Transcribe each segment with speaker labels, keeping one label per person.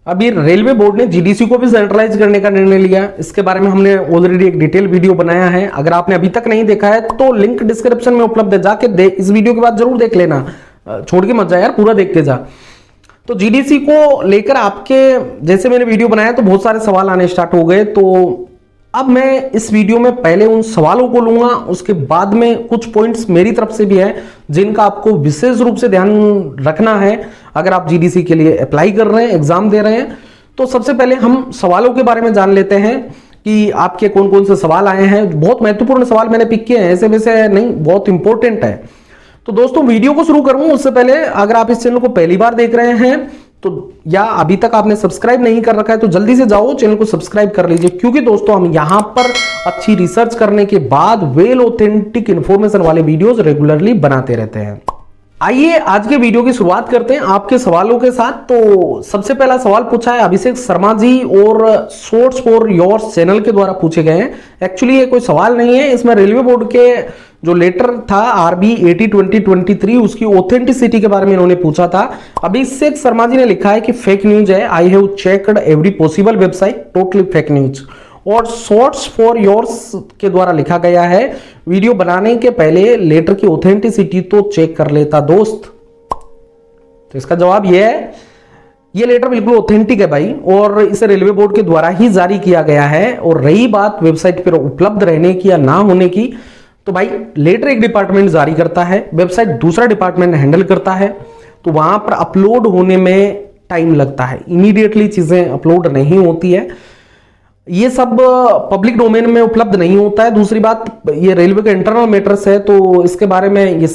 Speaker 1: अभी railway board ने GDC को भी सेंट्रलाइज करने का निर्णय लिया। इसके बारे में हमने ऑलरेडी एक डिटेल वीडियो बनाया है। अगर आपने अभी तक नहीं देखा है तो लिंक डिस्क्रिप्शन में उपलब्ध है, जाके इस वीडियो के बाद जरूर देख लेना, छोड़ के मत जा यार, पूरा देख के जा। तो जीडीसी को लेकर आपके जैसे मैंने वीडियो बनाया तो बहुत सारे सवाल आने स्टार्ट हो गए। तो अब मैं इस वीडियो में पहले उन सवालों को लूंगा, उसके बाद में कुछ पॉइंट्स मेरी तरफ से भी है जिनका आपको विशेष रूप से ध्यान रखना है अगर आप जीडीसी के लिए अप्लाई कर रहे हैं, एग्जाम दे रहे हैं। तो सबसे पहले हम सवालों के बारे में जान लेते हैं कि आपके कौन कौन से सवाल आए हैं। बहुत महत्वपूर्ण सवाल मैंने पिक किए हैं, ऐसे वैसे नहीं, बहुत इंपॉर्टेंट है। तो दोस्तों वीडियो को शुरू करूं उससे पहले अगर आप इस चैनल को पहली बार देख रहे हैं तो या अभी तक आपने सब्सक्राइब नहीं कर रखा है तो जल्दी से जाओ चैनल को सब्सक्राइब कर लीजिए, क्योंकि दोस्तों हम यहां पर अच्छी रिसर्च करने के बाद वेल ऑथेंटिक इंफॉर्मेशन वाले वीडियोस रेगुलरली बनाते रहते हैं। आइए आज के वीडियो की शुरुआत करते हैं आपके सवालों के साथ। तो सबसे पहला सवाल पूछा है अभिषेक शर्मा जी और सोर्स फॉर योर चैनल के द्वारा पूछे गए हैं। एक्चुअली ये कोई सवाल नहीं है, इसमें रेलवे बोर्ड के जो लेटर था आरबी 80/2023 उसकी ऑथेंटिसिटी के बारे में इन्होंने पूछा था। अभिषेक शर्मा जी ने लिखा है कि फेक न्यूज है, I have checked every possible website, totally fake news. और सोर्स फॉर योर्स के द्वारा लिखा गया है वीडियो बनाने के पहले लेटर की ऑथेंटिसिटी तो चेक कर लेता दोस्त। तो इसका जवाब यह है, ये लेटर बिल्कुल ऑथेंटिक है भाई, और इसे रेलवे बोर्ड के द्वारा ही जारी किया गया है। और रही बात वेबसाइट पर उपलब्ध रहने की या ना होने की, तो भाई लेटर एक डिपार्टमेंट जारी करता है, वेबसाइट दूसरा डिपार्टमेंट हैंडल करता है, तो वहां पर अपलोड होने में टाइम लगता है, इमीडिएटली चीजें अपलोड नहीं होती है। ये सब पब्लिक डोमेन में उपलब्ध नहीं होता है। दूसरी बात, ये रेलवे के इंटरनल मैटर्स है, तो इसके बारे में ये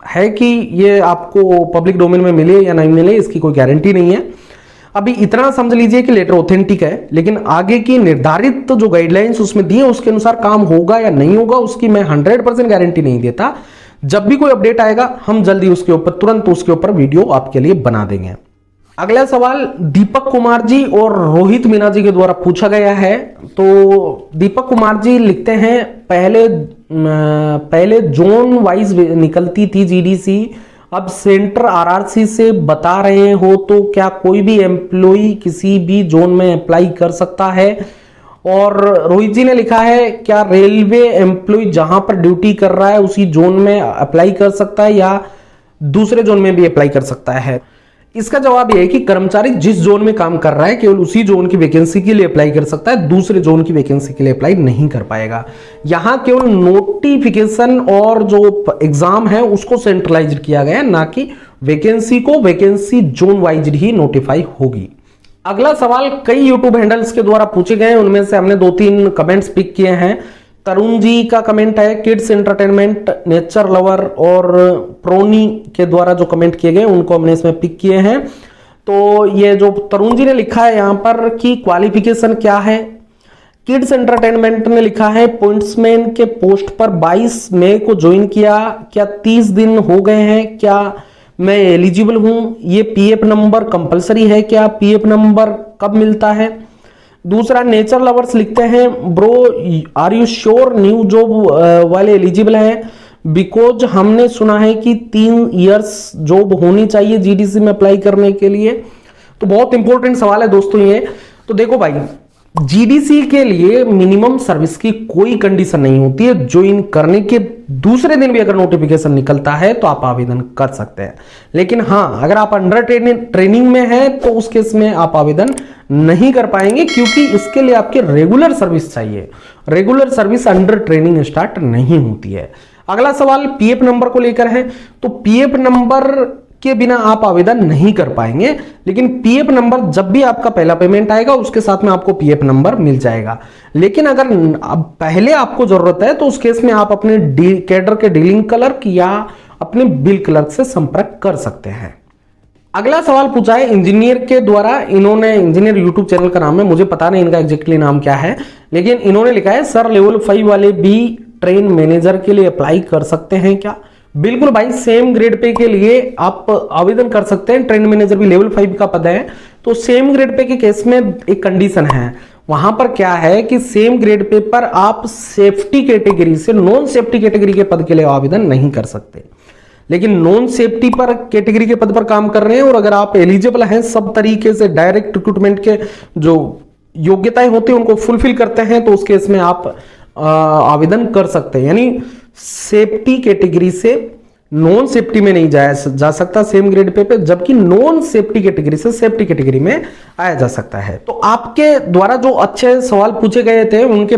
Speaker 1: है कि ये आपको पब्लिक डोमेन में मिले या नहीं मिले इसकी कोई गारंटी नहीं है। अभी इतना समझ लीजिए कि लेटर ऑथेंटिक है, लेकिन आगे की निर्धारित जो गाइडलाइंस उसमें दिए उसके अनुसार काम होगा या नहीं होगा उसकी मैं 100% गारंटी नहीं देता। जब भी कोई अपडेट आएगा हम जल्दी उसके ऊपर तुरंत उसके ऊपर वीडियो आपके लिए बना देंगे। अगला सवाल दीपक कुमार जी और रोहित मीना जी के द्वारा पूछा गया है। तो दीपक कुमार जी लिखते हैं पहले जोन वाइज निकलती थी जीडीसी, अब सेंटर आरआरसी से बता रहे हो, तो क्या कोई भी एम्प्लॉय किसी भी जोन में अप्लाई कर सकता है? और रोहित जी ने लिखा है क्या रेलवे एम्प्लॉय जहां पर ड्यूटी कर रहा है उसी जोन में अप्लाई कर सकता है या दूसरे जोन में भी अप्लाई कर सकता है? इसका जवाब यह है कि कर्मचारी जिस जोन में काम कर रहा है केवल उसी जोन की वैकेंसी के लिए अप्लाई कर सकता है, दूसरे जोन की वैकेंसी के लिए अप्लाई नहीं कर पाएगा। यहां केवल नोटिफिकेशन और जो एग्जाम है उसको सेंट्रलाइज किया गया है, ना कि वैकेंसी को वैकेंसी जोन वाइज ही नोटिफाई होगी। अगला सवाल कई यूट्यूब हैंडल्स के द्वारा पूछे गए हैं, उनमें से हमने 2-3 कमेंट्स पिक किए हैं। तरुण जी का कमेंट है किड्स एंटरटेनमेंट, नेचर लवर और प्रोनी के द्वारा जो कमेंट किए गए उनको हमने इसमें पिक किए हैं। तो ये जो तरुण जी ने लिखा है यहां पर कि क्वालिफिकेशन क्या है, किड्स एंटरटेनमेंट ने लिखा है पॉइंट्समैन के पोस्ट पर 22 मई को ज्वाइन किया, क्या 30 दिन हो गए हैं, क्या मैं एलिजिबल हूं, ये पीएफ नंबर कंपलसरी है क्या, पीएफ नंबर कब मिलता है? दूसरा नेचर लवर्स लिखते हैं bro are you sure new job वाले एलिजिबल हैं, बिकॉज हमने सुना है कि 3 इयर्स जॉब होनी चाहिए जीडीसी में अप्लाई करने के लिए। तो बहुत इंपॉर्टेंट सवाल है दोस्तों ये। तो देखो भाई, जीडीसी के लिए मिनिमम सर्विस की कोई कंडीशन नहीं होती है, ज्वाइन करने के दूसरे दिन भी अगर नोटिफिकेशन निकलता है तो आप आवेदन कर सकते हैं। लेकिन हां, अगर आप अंडर ट्रेनिंग में हैं तो उस केस में आप आवेदन नहीं कर पाएंगे, क्योंकि इसके लिए आपके रेगुलर सर्विस चाहिए। Regular service under training start नहीं होती है। अगला सवाल पीएफ नंबर को लेकर है। तो पीएफ नंबर के बिना आप आवेदन नहीं कर पाएंगे, लेकिन पीएफ नंबर जब भी आपका पहला पेमेंट आएगा उसके साथ में आपको पीएफ नंबर मिल जाएगा। लेकिन अगर अब पहले आपको जरूरत है तो उस केस में आप अपने कैडर के डीलिंग क्लर्क या अपने बिल क्लर्क से संपर्क कर सकते हैं। अगला सवाल पूछा है इंजीनियर के द्वारा, इन्होंने इंजीनियर यूट्यूब चैनल का नाम है, मुझे पता नहीं इनका एग्जैक्टली नाम क्या है, लेकिन इन्होंने लिखा है सर लेवल 5 वाले भी ट्रेन मैनेजर के लिए अप्लाई कर सकते हैं क्या? बिल्कुल भाई, सेम ग्रेड पे के लिए आप आवेदन कर सकते हैं। ट्रेन मैनेजर भी लेवल 5 का पद है, तो सेम ग्रेड पे के केस में एक कंडीशन है। वहां पर क्या है कि सेम ग्रेड पे पर आप सेफ्टी कैटेगरी से नॉन सेफ्टी कैटेगरी के पद के लिए आवेदन नहीं कर सकते। लेकिन नॉन सेफ्टी पर कैटेगरी के पद पर काम कर रहे हैं और अगर आप एलिजिबल हैं, सब तरीके से डायरेक्ट रिक्रूटमेंट के जो योग्यताएं होती है उनको फुलफिल करते हैं, तो उस केस में आप आवेदन कर सकते हैं। यानी सेफ्टी कैटेगरी से नॉन सेफ्टी में नहीं जा सकता सेम ग्रेड पे, जबकि नॉन सेफ्टी कैटेगरी से सेफ्टी कैटेगरी में आया जा सकता है। तो आपके द्वारा जो अच्छे सवाल पूछे गए थे उनके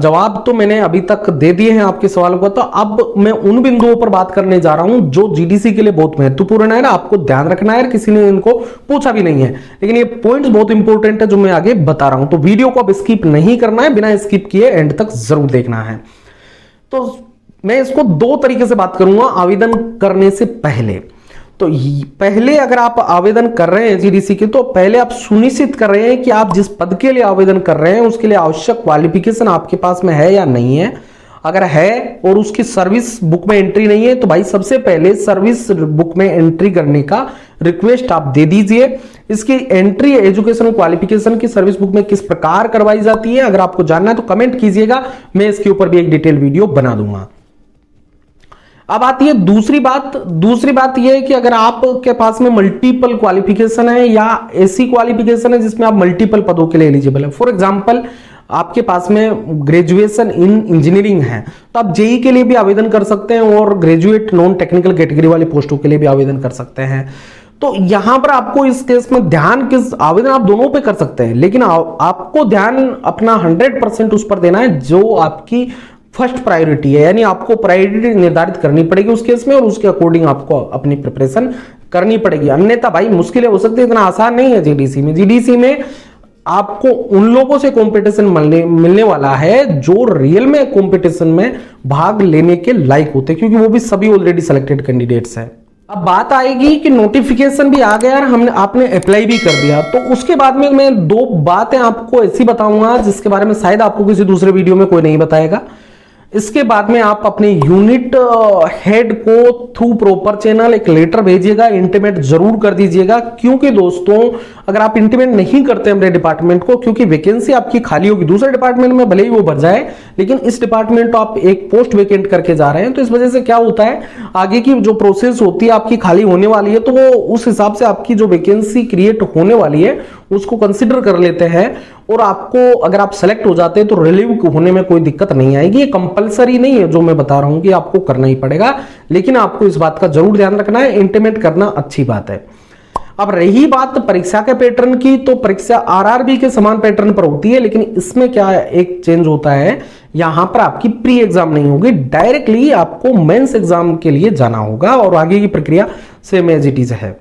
Speaker 1: जवाब तो मैंने अभी तक दे दिए हैं आपके सवालों को। तो अब मैं उन बिंदुओं पर बात करने जा रहा हूं जो जीडीसी के लिए बहुत महत्वपूर्ण है ना, आपको ध्यान रखना है। किसी ने इनको पूछा भी नहीं है, लेकिन ये पॉइंट्स बहुत इंपॉर्टेंट है जो मैं आगे बता रहा हूं। तो वीडियो को अब स्किप नहीं करना है, बिना स्किप किए एंड तक जरूर देखना है। तो मैं इसको दो तरीके से बात करूंगा आवेदन करने से पहले। तो पहले अगर आप आवेदन कर रहे हैं जीडीसी के, तो पहले आप सुनिश्चित कर रहे हैं कि आप जिस पद के लिए आवेदन कर रहे हैं उसके लिए आवश्यक क्वालिफिकेशन आपके पास में है या नहीं है। अगर है और उसकी सर्विस बुक में एंट्री नहीं है, तो भाई सबसे पहले सर्विस बुक में एंट्री करने का रिक्वेस्ट आप दे दीजिए। इसकी एंट्री एजुकेशन क्वालिफिकेशन की सर्विस बुक में किस प्रकार करवाई जाती है, अगर आपको जानना है तो कमेंट कीजिएगा, मैं इसके ऊपर भी एक डिटेल वीडियो बना दूंगा। अब आती है दूसरी बात यह है कि अगर आपके पास में मल्टीपल क्वालिफिकेशन है या ऐसी क्वालिफिकेशन है जिसमें आप मल्टीपल पदों के लिए एलिजिबल है। फॉर एग्जांपल आपके पास में ग्रेजुएशन इन इंजीनियरिंग है, तो आप जेई के लिए भी आवेदन कर सकते हैं और ग्रेजुएट नॉन टेक्निकल कैटेगरी वाली पोस्टों के लिए भी आवेदन कर सकते हैं। तो यहां पर आपको इस केस में ध्यान किस आवेदन आप दोनों पे कर सकते हैं, लेकिन आपको ध्यान अपना 100% उस पर देना है जो आपकी फर्स्ट प्रायोरिटी है। यानी आपको प्रायोरिटी निर्धारित करनी पड़ेगी उस केस में और उसके अकॉर्डिंग आपको अपनी प्रिपरेशन करनी पड़ेगी। अन्यथा भाई मुश्किलें हो सकती है, इतना आसान नहीं है जीडीसी में। जीडीसी में आपको उन लोगों से कंपटीशन मिलने वाला है जो रियल में कंपटीशन में भाग लेने के लायक होते हैं, क्योंकि वो भी सभी ऑलरेडी सिलेक्टेड कैंडिडेट्स हैं। अब बात आएगी कि नोटिफिकेशन भी आ गया और आपने अप्लाई भी कर दिया, तो उसके बाद में मैं दो बातें आपको ऐसी बताऊंगा जिसके बारे में शायद आपको किसी दूसरे वीडियो में कोई नहीं बताएगा। इसके बाद में आप अपने यूनिट हेड को थ्रू प्रॉपर चैनल एक लेटर भेजिएगा, इंटीमेट जरूर कर दीजिएगा। क्योंकि दोस्तों अगर आप इंटीमेट नहीं करते अपने डिपार्टमेंट को, क्योंकि वैकेंसी आपकी खाली होगी, दूसरे डिपार्टमेंट में भले ही वो भर जाए, लेकिन इस डिपार्टमेंट तो आप एक पोस्ट वैकेंट करके जा रहे हैं, तो इस वजह से क्या होता है आगे की जो प्रोसेस होती है आपकी खाली होने वाली है, तो वो उस हिसाब से आपकी जो वैकेंसी क्रिएट होने वाली है उसको कंसिडर कर लेते हैं और आपको अगर आप सेलेक्ट हो जाते हैं तो रिलीव होने में कोई दिक्कत नहीं आएगी। ये कंपलसरी नहीं है जो मैं बता रहा हूं कि आपको करना ही पड़ेगा, लेकिन आपको इस बात का जरूर ध्यान रखना है। इंटीमेट करना अच्छी बात है। अब रही बात परीक्षा के पैटर्न की, तो परीक्षा आरआरबी के समान पैटर्न पर होती है, लेकिन इसमें क्या एक चेंज होता है, यहां पर आपकी प्री एग्जाम नहीं होगी, डायरेक्टली आपको मेंस एग्जाम के लिए जाना होगा और आगे की प्रक्रिया सेम एज इट इज है।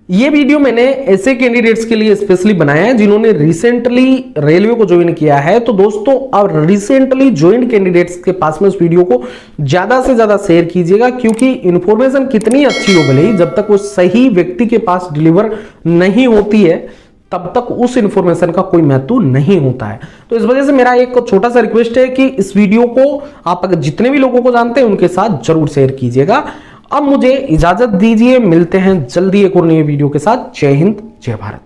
Speaker 1: ये वीडियो मैंने ऐसे कैंडिडेट्स के लिए स्पेशली बनाया है जिन्होंने रिसेंटली रेलवे को ज्वाइन किया है। तो दोस्तों अब रिसेंटली ज्वाइन कैंडिडेट्स के पास में इस वीडियो को ज्यादा से ज्यादा शेयर कीजिएगा, क्योंकि इंफॉर्मेशन कितनी अच्छी हो भले ही जब तक वो सही व्यक्ति के पास डिलीवर नहीं होती है तब तक उस इंफॉर्मेशन का कोई महत्व नहीं होता है। तो इस वजह से मेरा एक छोटा सा रिक्वेस्ट है कि इस वीडियो को आप अगर जितने भी लोगों को जानते हैं उनके साथ जरूर शेयर कीजिएगा। अब मुझे इजाजत दीजिए, मिलते हैं जल्दी एक और नई वीडियो के साथ। जय हिंद, जय भारत।